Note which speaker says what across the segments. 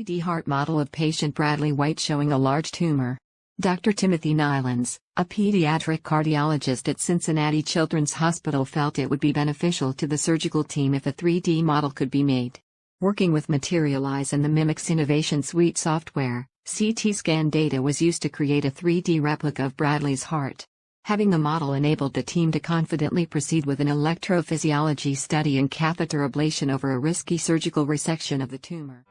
Speaker 1: 3D heart model of patient Bradley White showing a large tumor. Dr. Timothy Nylands, a pediatric cardiologist at Cincinnati Children's Hospital, felt it would be beneficial to the surgical team if a 3D model could be made. Working with Materialize and the Mimics Innovation Suite software, CT scan data was used to create a 3D replica of Bradley's heart. Having the model enabled the team to confidently proceed with an electrophysiology study and catheter ablation over a risky surgical resection of the tumor.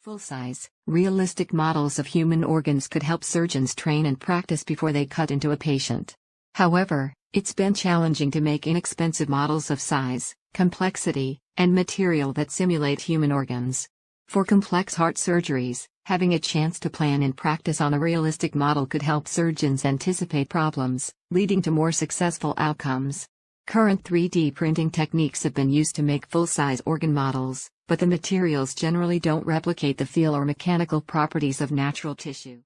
Speaker 1: Full-size, realistic models of human organs could help surgeons train and practice before they cut into a patient. However, it's been challenging to make inexpensive models of size, complexity, and material that simulate human organs. For complex heart surgeries, having a chance to plan and practice on a realistic model could help surgeons anticipate problems, leading to more successful outcomes. Current 3D printing techniques have been used to make full-size organ models, but the materials generally don't replicate the feel or mechanical properties of natural tissue.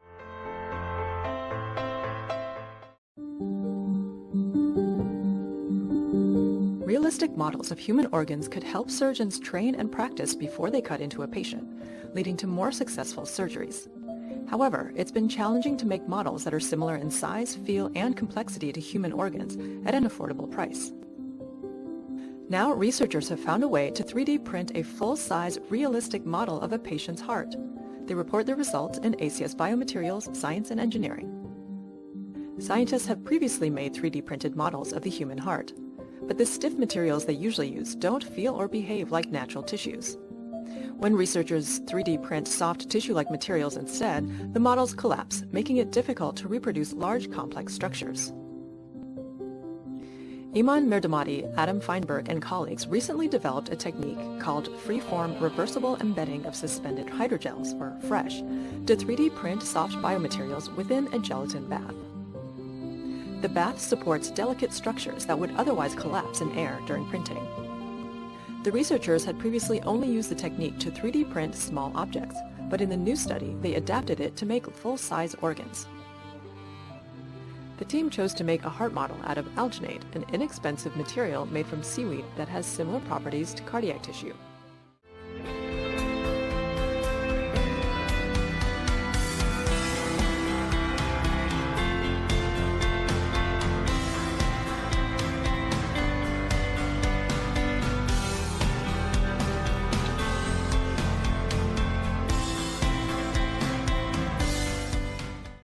Speaker 2: Realistic models of human organs could help surgeons train and practice before they cut into a patient, leading to more successful surgeries. However, it's been challenging to make models that are similar in size, feel, and complexity to human organs at an affordable price. Now, researchers have found a way to 3D print a full-size, realistic model of a patient's heart. They report their results in ACS Biomaterials, Science and Engineering. Scientists have previously made 3D printed models of the human heart, but the stiff materials they usually use don't feel or behave like natural tissues. When researchers 3D print soft tissue-like materials instead, the models collapse, making it difficult to reproduce large, complex structures. Iman Mirdamati, Adam Feinberg, and colleagues recently developed a technique called free-form reversible embedding of suspended hydrogels, or FRESH, to 3D print soft biomaterials within a gelatin bath. The bath supports delicate structures that would otherwise collapse in air during printing. The researchers had previously only used the technique to 3D print small objects, but in the new study, they adapted it to make full-size organs. The team chose to make a heart model out of alginate, an inexpensive material made from seaweed that has similar properties to cardiac tissue.